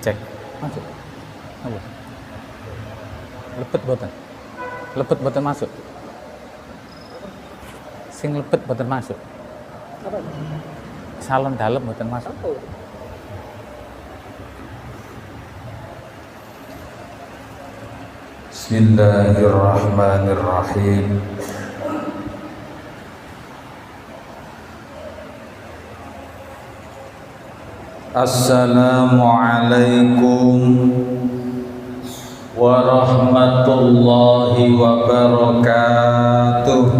Cek. Masuk. Apa? Lepet boten. Lepet boten masuk. Sing lepet boten masuk. Apa? Salon dalam boten masuk. Apa? Bismillahirrahmanirrahim. Assalamualaikum warahmatullahi wabarakatuh.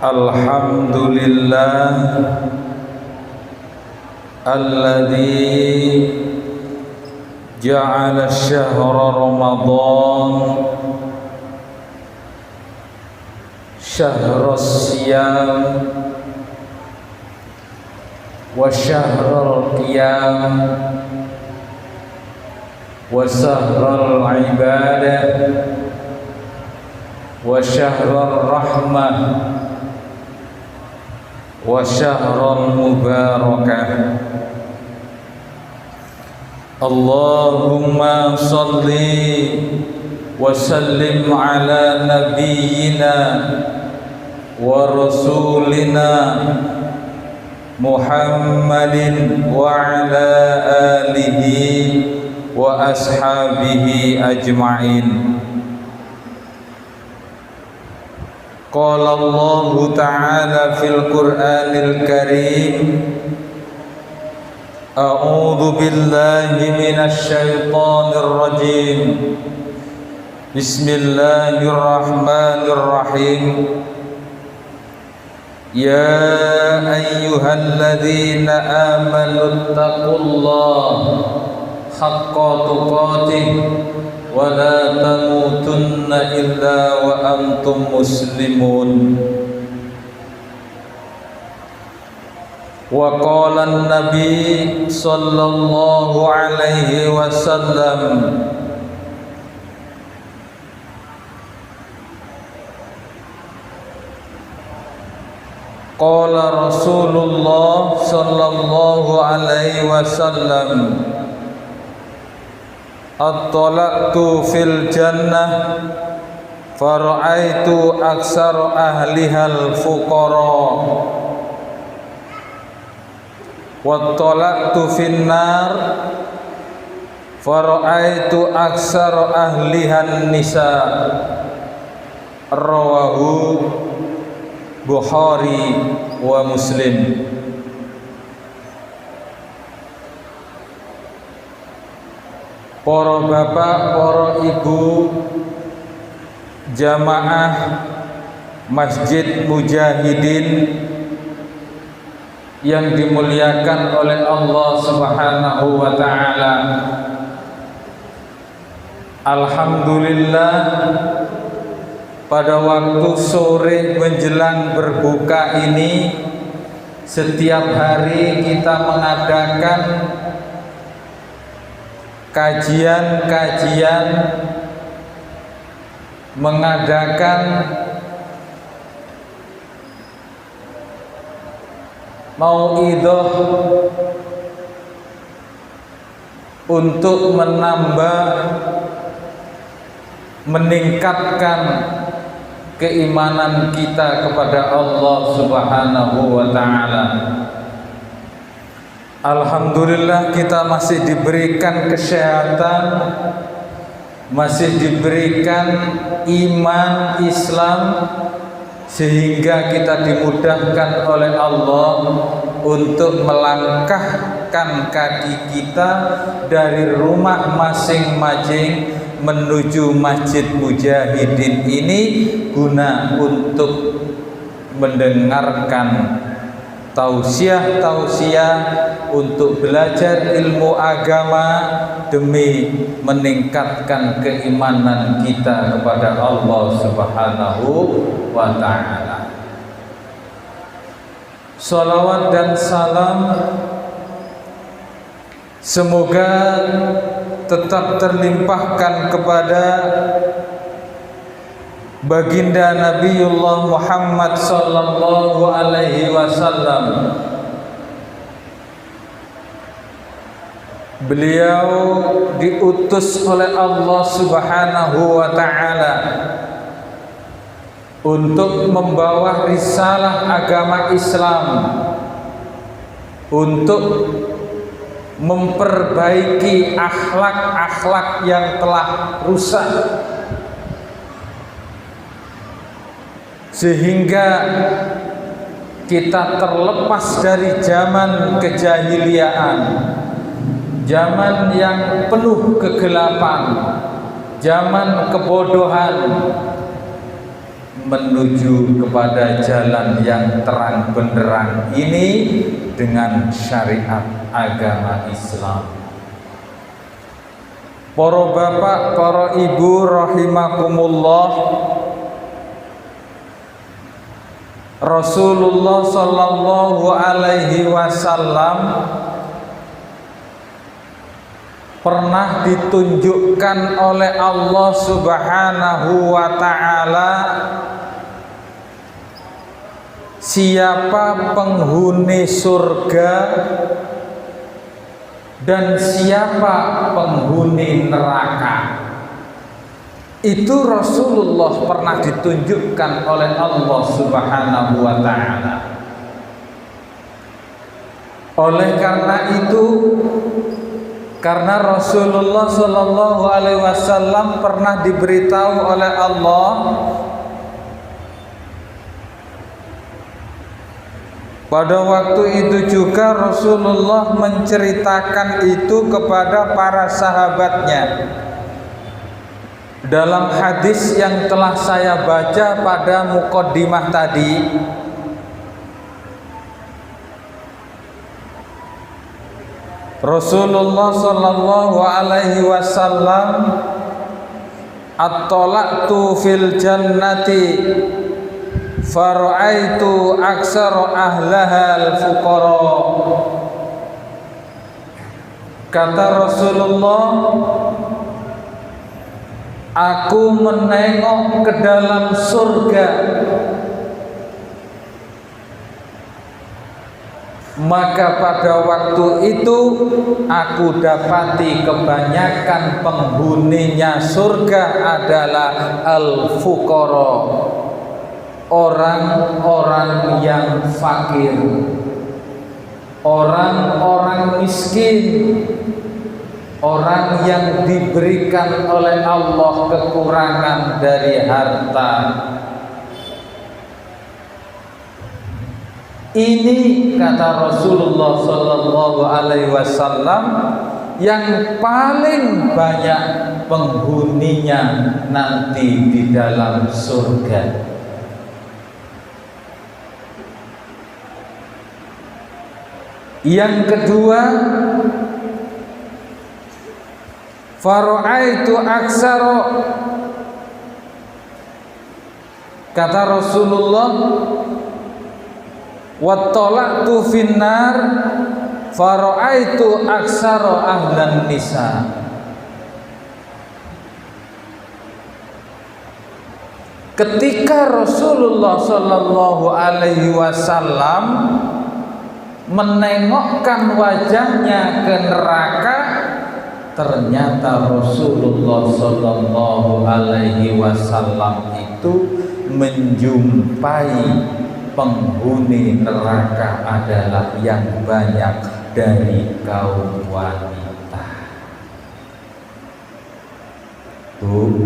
Alhamdulillah alladzi ja'ala syahra Ramadan syahra siyam wa syahrul qiyam wa syahrul ibadah wa syahrul rahmah wa syahrul mubarakah. Allahumma salli wa sallim ala nabiyyina wa rasulina Muhammadin wa ala alihi wa ashabihi ajma'in. Qala Allah ta'ala fil Qur'anil Karim, A'udzu billahi minasy syaithanir rajim. Bismillahirrahmanirrahim. Ya ayyuhalladzina amanu taqullaha haqqa tuqatih wa la tamutunna illa wa antum muslimun. Wa qala an-nabi sallallahu alaihi wasallam, qala Rasulullah sallallahu alaihi wasallam, at-talaqtu fil jannah fara'aitu aksar ahlihal fuqara wat-talaqtu fin nar fara'aitu aksar ahlihan nisa. Rawahu Bukhari wa Muslim. Para bapak, para ibu, jamaah Masjid Mujahidin yang dimuliakan oleh Allah Subhanahu wa ta'ala. Alhamdulillah, pada waktu sore menjelang berbuka ini setiap hari kita mengadakan kajian-kajian, mengadakan mauidhah untuk meningkatkan keimanan kita kepada Allah Subhanahu wa ta'ala. Alhamdulillah kita masih diberikan kesehatan, masih diberikan iman Islam, sehingga kita dimudahkan oleh Allah untuk melangkahkan kaki kita dari rumah masing-masing menuju Masjid Mujahidin ini guna untuk mendengarkan tausiah-tausiah, untuk belajar ilmu agama demi meningkatkan keimanan kita kepada Allah Subhanahu wa ta'ala. Salawat dan salam semoga tetap terlimpahkan kepada baginda Nabiullah Muhammad sallallahu alaihi wasallam, Beliau diutus oleh Allah Subhanahu wa taala untuk membawa risalah agama Islam, untuk memperbaiki akhlak-akhlak yang telah rusak, sehingga kita terlepas dari zaman kejahiliaan, zaman yang penuh kegelapan, zaman kebodohan, menuju kepada jalan yang terang benderang ini dengan syariat agama Islam. Para bapak, para ibu rahimakumullah, Rasulullah sallallahu alaihi wasallam pernah ditunjukkan oleh Allah Subhanahu wa taala siapa penghuni surga dan siapa penghuni neraka. Itu Rasulullah pernah ditunjukkan oleh Allah Subhanahu wa taala. Oleh karena itu, karena Rasulullah Shallallahu Alaihi Wasallam pernah diberitahu oleh Allah pada waktu itu juga Rasulullah menceritakan itu kepada para sahabatnya. Dalam hadis yang telah saya baca pada muqaddimah tadi, Rasulullah sallallahu alaihi wasallam at-talaqtu fil jannati fara'aitu aksara ahlaha al-fuqara. Kata Rasulullah, aku menengok ke dalam surga, maka pada waktu itu aku dapati kebanyakan penghuninya surga adalah al-fuqara, orang-orang yang fakir, orang-orang miskin, orang yang diberikan oleh Allah kekurangan dari harta. Ini kata Rasulullah sallallahu alaihi wasallam yang paling banyak penghuninya nanti di dalam surga. Yang kedua, fara'aitu aksara, kata Rasulullah, wattala'tu finnar fara'aitu aksara ahlan nisa. Ketika Rasulullah sallallahu alaihi wasallam menengokkan wajahnya ke neraka, ternyata Rasulullah sallallahu alaihi wasallam itu menjumpai penghuni neraka adalah yang banyak dari kaum wanita. Tuh,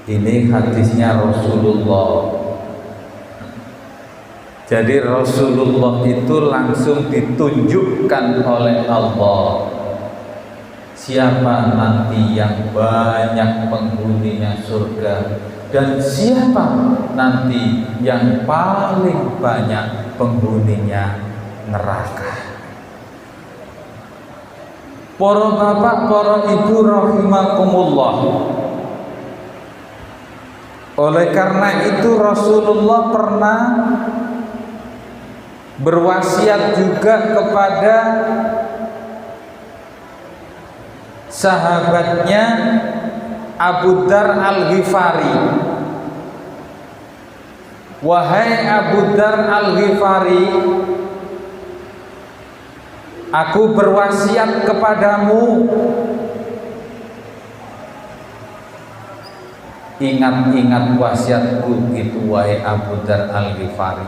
ini hadisnya Rasulullah. Jadi Rasulullah itu langsung ditunjukkan oleh Allah siapa nanti yang banyak penghuninya surga dan siapa nanti yang paling banyak penghuninya neraka. Para bapak, para ibu rahimakumullah, oleh karena itu Rasulullah pernah berwasiat juga kepada sahabatnya Abu Dar Al-Ghifari, wahai Abu Dar Al-Ghifari, Aku berwasiat kepadamu, ingat-ingat wasiatku itu wahai Abu Dzar Al-Ghifari.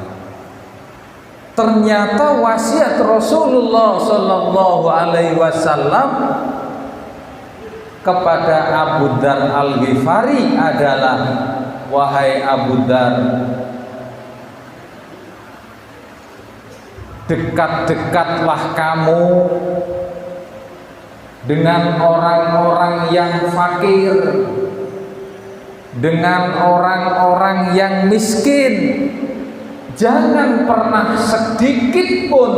Ternyata wasiat Rasulullah Shallallahu Alaihi Wasallam kepada Abu Dzar Al-Ghifari adalah, wahai Abu Dzar, dekat-dekatlah kamu dengan orang-orang yang fakir, dengan orang-orang yang miskin. Jangan pernah sedikit pun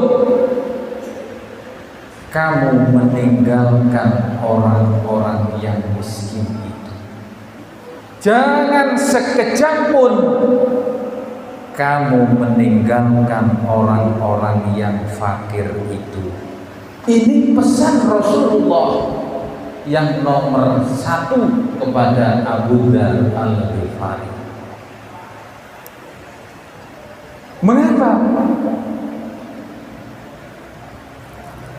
kamu meninggalkan orang-orang yang miskin itu. Jangan sekejap pun kamu meninggalkan orang-orang yang fakir itu. Ini pesan Rasulullah yang nomor 1 kepada Abu Dzar Al-Ghifari. Mengapa?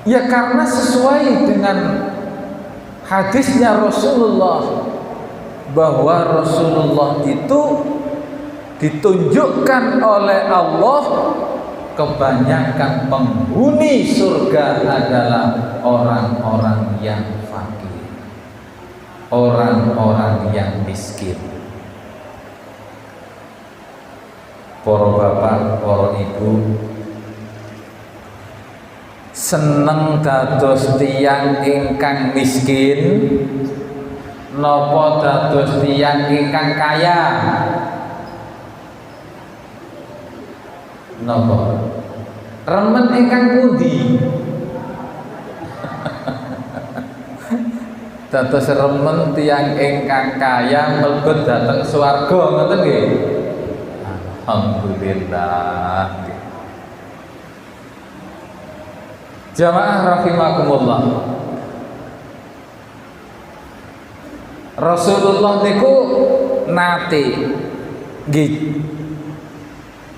Ya karena sesuai dengan hadisnya Rasulullah, bahwa Rasulullah itu ditunjukkan oleh Allah kebanyakan penghuni surga adalah orang-orang yang fakir, orang-orang yang miskin. Para bapak, para ibu, seneng dados tiyang ingkang miskin napa dados tiyang ingkang kaya? Napa? Remen ingkang pundi? Dados remen tiyang ingkang kaya mlebet dhateng swarga, ngoten nggih? Alhamdulillah. Jamaah rahimakumullah. Rasulullah niku nate nggih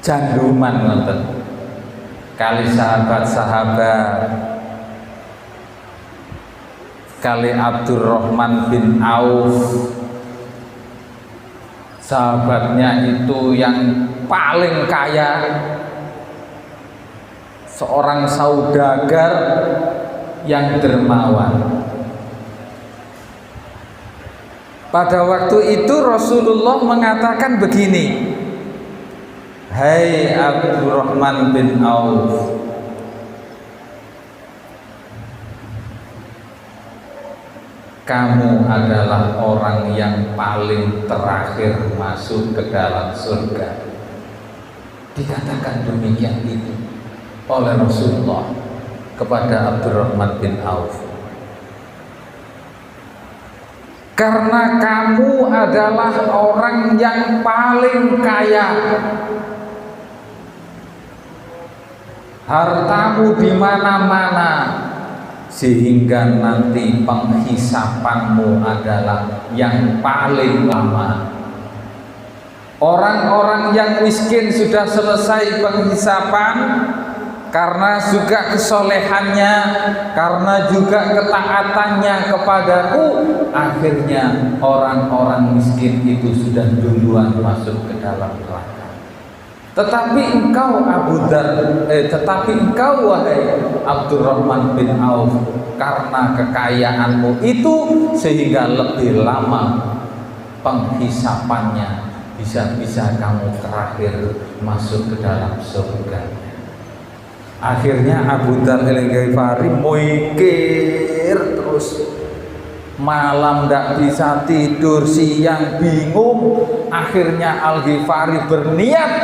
janduman ngoten kali sahabat-sahabat, kali Abdurrahman bin Auf, sahabatnya itu yang paling kaya, seorang saudagar yang dermawan. Pada waktu itu Rasulullah mengatakan begini, hai Abdurrahman bin Auf, kamu adalah orang yang paling terakhir masuk ke dalam surga. Dikatakan demikian itu oleh Rasulullah kepada Abdurrahman bin Auf. Karena kamu adalah orang yang paling kaya, hartamu di mana-mana, sehingga nanti penghisapanmu adalah yang paling lama. Orang-orang yang miskin sudah selesai penghisapan karena juga kesolehannya, karena juga ketaatannya kepadaku. Akhirnya orang-orang miskin itu sudah duluan masuk ke dalam neraka. Tetapi engkau wahai Abdurrahman bin Auf, karena kekayaanmu itu sehingga lebih lama penghisapannya, bisa-bisa kamu terakhir masuk ke dalam surga. Akhirnya Abu Dzar Al-Ghifari mikir terus, malam tidak bisa tidur, siang bingung. Akhirnya Al-Ghifari berniat,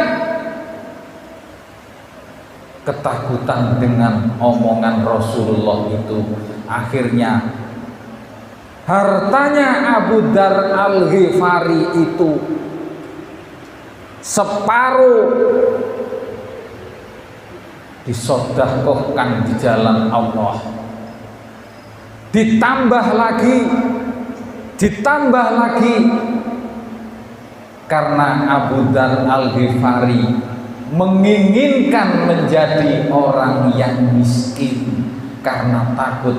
ketakutan dengan omongan Rasulullah itu. Akhirnya hartanya Abu Dzar Al-Ghifari itu separuh disedekahkan di jalan Allah. Ditambah lagi karena Abu Dzar Al-Ghifari menginginkan menjadi orang yang miskin, karena takut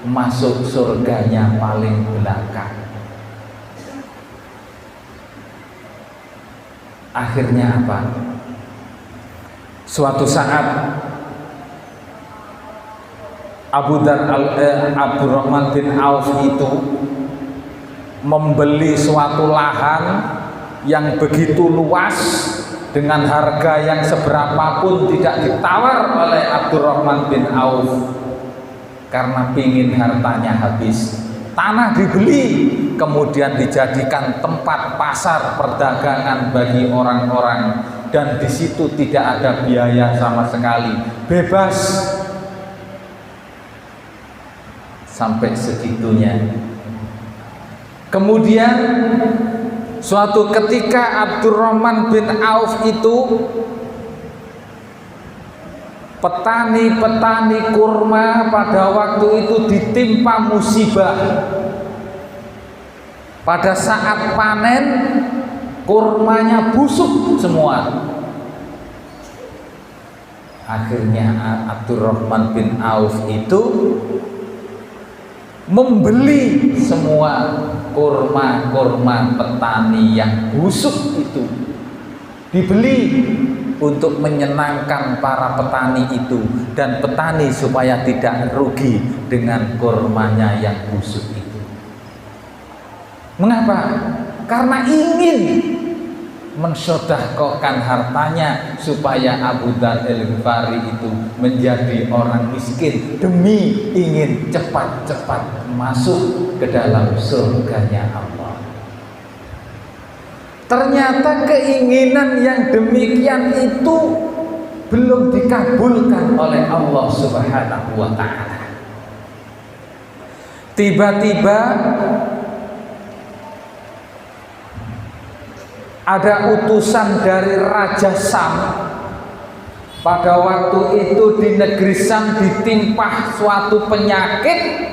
masuk surganya paling belakang. Akhirnya apa? Suatu saat Abdurrahman bin Auf itu membeli suatu lahan yang begitu luas dengan harga yang seberapapun tidak ditawar oleh Abdurrahman bin Auf karena pingin hartanya habis. Tanah dibeli, kemudian dijadikan tempat pasar perdagangan bagi orang-orang, dan di situ tidak ada biaya sama sekali, bebas. Sampai segitunya. Kemudian suatu ketika Abdurrahman bin Auf itu petani-petani kurma pada waktu itu ditimpa musibah. Pada saat panen kurmanya busuk semua. Akhirnya Abdurrahman bin Auf itu membeli semua kurma-kurma petani yang busuk itu, dibeli untuk menyenangkan para petani itu, dan petani supaya tidak rugi dengan kurmanya yang busuk itu. Mengapa? Karena ingin mensedekahkan hartanya supaya Abu Dzar al-Ghifari itu menjadi orang miskin demi ingin cepat-cepat masuk ke dalam surganya Allah. Ternyata keinginan yang demikian itu belum dikabulkan oleh Allah Subhanahu wa ta'ala. Tiba-tiba ada utusan dari Raja Sam. Pada waktu itu di negeri Sam ditimpa suatu penyakit,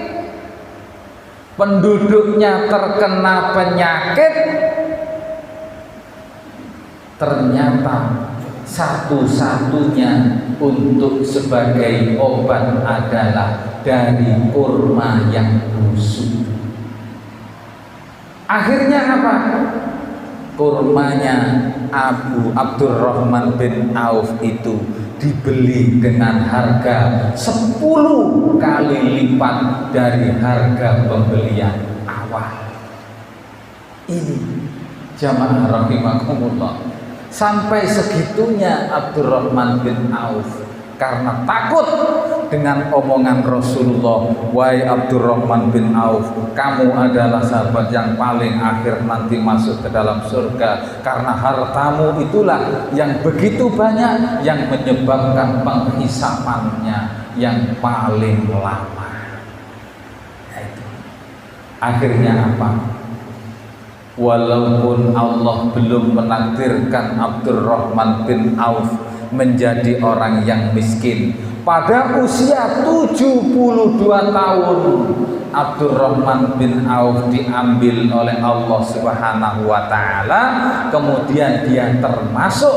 penduduknya terkena penyakit. Ternyata satu-satunya untuk sebagai obat adalah dari kurma yang busuk. Akhirnya apa? Kurmanya Abdurrahman bin Auf itu dibeli dengan harga 10 kali lipat dari harga pembelian awal. Ini jamaah rahimakumullah, sampai segitunya Abdurrahman bin Auf karena takut dengan omongan Rasulullah, wahai Abdurrahman bin Auf, kamu adalah sahabat yang paling akhir nanti masuk ke dalam surga, karena hartamu itulah yang begitu banyak yang menyebabkan penghisapannya yang paling lama. Itu. Akhirnya apa? Walaupun Allah belum menakdirkan Abdurrahman bin Auf menjadi orang yang miskin, pada usia 72 tahun Abdurrahman bin Auf diambil oleh Allah Subhanahu wa ta'ala, kemudian dia termasuk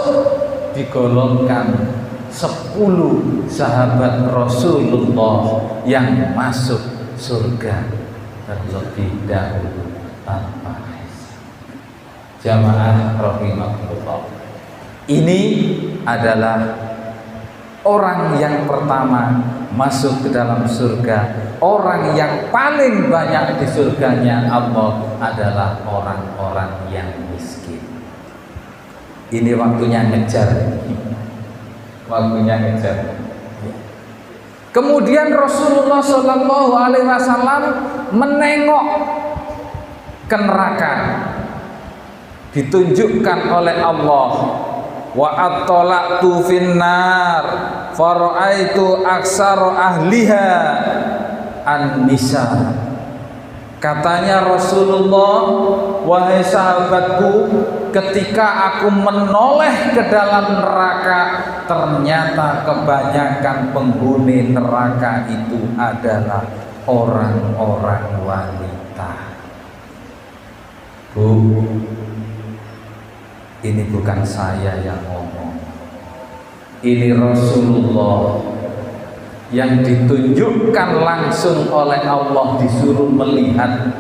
digolongkan 10 sahabat Rasulullah yang masuk surga terlebih dahulu tanpa hisab. Jamaah rahimakumullah, ini adalah orang yang pertama masuk ke dalam surga. Orang yang paling banyak di surganya Allah adalah orang-orang yang miskin. Ini waktunya ngejar. Waktunya ngejar. Kemudian Rasulullah Shallallahu Alaihi Wasallam menengok ke neraka. Ditunjukkan oleh Allah, wa at-tala'tu finnar fara'aitu aksara ahliha an-nisa. Katanya Rasulullah, wahai sahabatku, ketika aku menoleh ke dalam neraka, ternyata kebanyakan penghuni neraka itu adalah orang-orang wanita. Bu, ini bukan saya yang ngomong, ini Rasulullah yang ditunjukkan langsung oleh Allah, disuruh melihat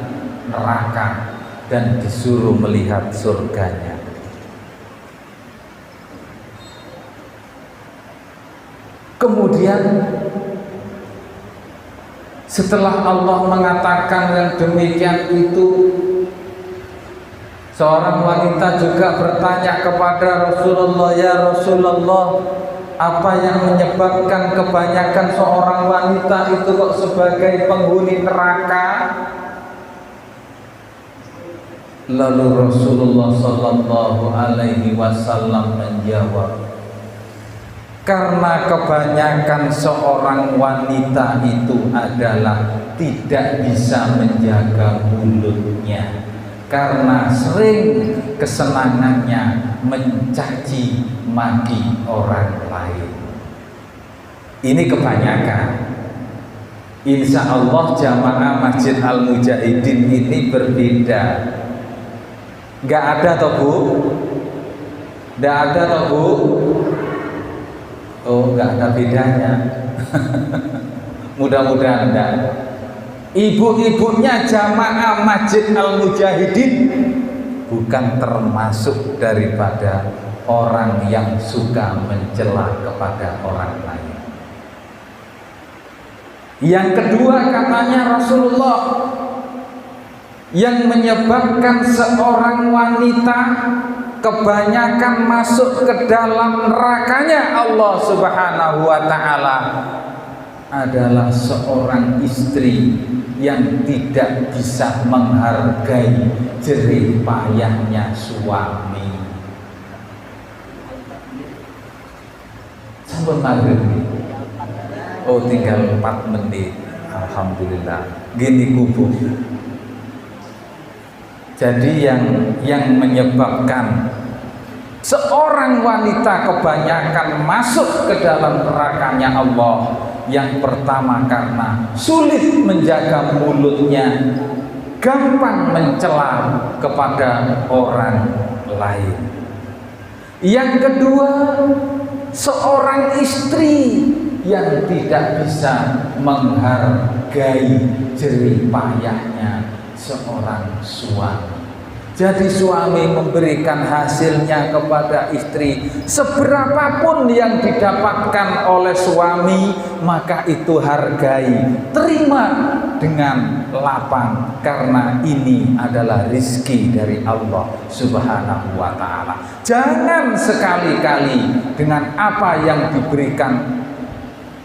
neraka dan disuruh melihat surganya. Kemudian setelah Allah mengatakan yang demikian itu, seorang wanita juga bertanya kepada Rasulullah, "Ya Rasulullah, apa yang menyebabkan kebanyakan seorang wanita itu kok sebagai penghuni neraka?" Lalu Rasulullah sallallahu alaihi wasallam menjawab, karena kebanyakan seorang wanita itu adalah tidak bisa menjaga mulutnya, karena sering kesenangannya mencaci maki orang lain. Ini kebanyakan. Insya Allah jamaah Masjid Al-Mujahidin ini berbeda. Gak ada toh Bu? Gak ada toh Bu? Oh, gak ada bedanya. Mudah-mudahan enggak. Ibu-ibunya jamaah Masjid Al-Mujahidin bukan termasuk daripada orang yang suka mencela kepada orang lain. Yang kedua, katanya Rasulullah, yang menyebabkan seorang wanita kebanyakan masuk ke dalam nerakanya Allah Subhanahu wa ta'ala adalah seorang istri yang tidak bisa menghargai jerih payahnya suami. Sampun maghrib. Oh, tinggal 4 menit. Alhamdulillah. Gini kubu. Jadi yang menyebabkan seorang wanita kebanyakan masuk ke dalam nerakanya Allah, yang pertama karena sulit menjaga mulutnya, gampang mencela kepada orang lain. Yang kedua, seorang istri yang tidak bisa menghargai jerih payahnya seorang suami. Jadi suami memberikan hasilnya kepada istri, seberapapun yang didapatkan oleh suami, maka itu hargai, terima dengan lapang, karena ini adalah rizki dari Allah Subhanahu wa ta'ala. Jangan sekali-kali dengan apa yang diberikan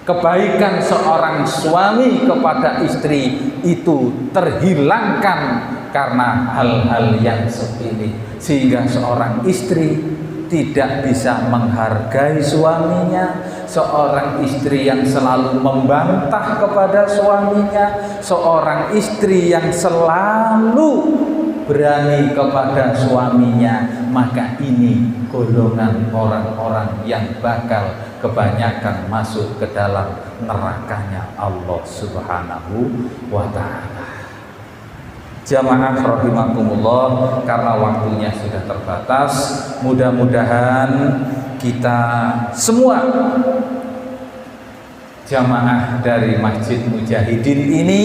kebaikan seorang suami kepada istri itu terhilangkan karena hal-hal yang sepele, sehingga seorang istri tidak bisa menghargai suaminya, seorang istri yang selalu membantah kepada suaminya, seorang istri yang selalu berani kepada suaminya, maka ini golongan orang-orang yang bakal kebanyakan masuk ke dalam nerakanya Allah Subhanahu wa ta'ala. Jamaah rahimakumullah, karena waktunya sudah terbatas, mudah-mudahan kita semua jamaah dari Masjid Mujahidin ini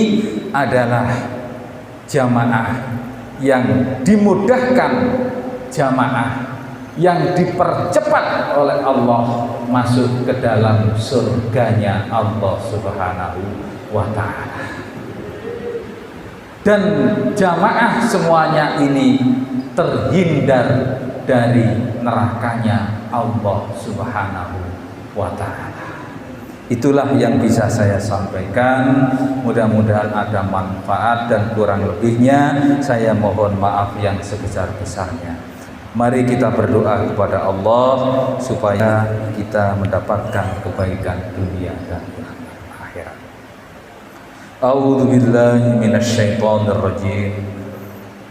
adalah jamaah yang dimudahkan, jamaah yang dipercepat oleh Allah masuk ke dalam surganya Allah Subhanahu wa ta'ala. Dan jamaah semuanya ini terhindar dari nerakanya Allah Subhanahu wa ta'ala. Itulah yang bisa saya sampaikan. Mudah-mudahan ada manfaat, dan kurang lebihnya saya mohon maaf yang sebesar-besarnya. Mari kita berdoa kepada Allah supaya kita mendapatkan kebaikan dunia dan akhirat. A'udzu billahi minasy syaithanir rajim.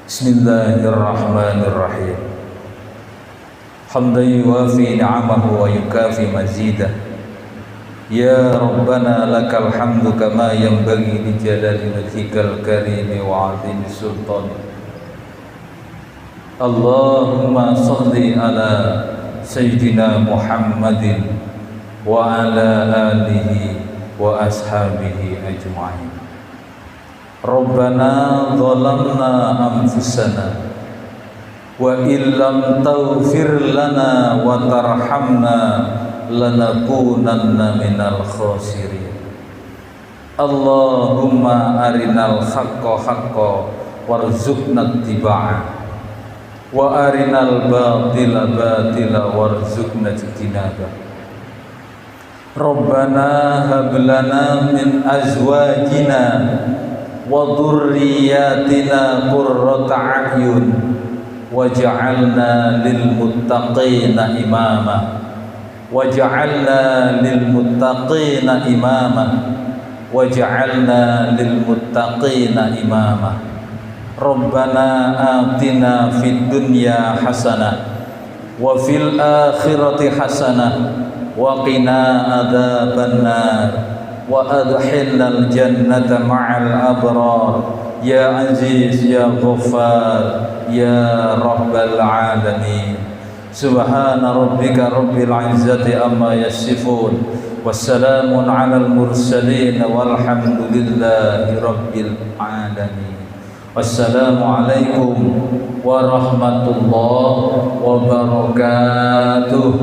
Bismillahirrahmanirrahim. Hamdan yuwafi ni'amahu wa yukafi mazidah. Ya Rabbana lakal hamdu kama yanbaghi li jalali wajhikal karim wa 'azimi sultanik. Allahumma salli ala Sayyidina Muhammadin wa ala alihi وأصحابه أجمعين. ربنا ظلمنا أنفسنا وإن لم تغفر لنا وترحمنا لنكونن من الخاسرين. اللهم أرنا الحق حقا وارزقنا اتباعه وأرنا الباطل باطلا وارزقنا اجتنابه. ربنا هب لنا من أزواجنا وذرياتنا قرة أعين واجعلنا للمتقين إماما واجعلنا للمتقين إماما واجعلنا للمتقين إماما. ربنا آتنا في الدنيا حسنة وفي الآخرة حسنة وقنا عذاب النار وأدخلنا الجنة مع الأبرار يا عزيز يا غفار يا رب العالمين. سبحان ربك رب العزة عما يصفون والسلام على المرسلين والحمد لله رب العالمين. والسلام عليكم ورحمة الله وبركاته.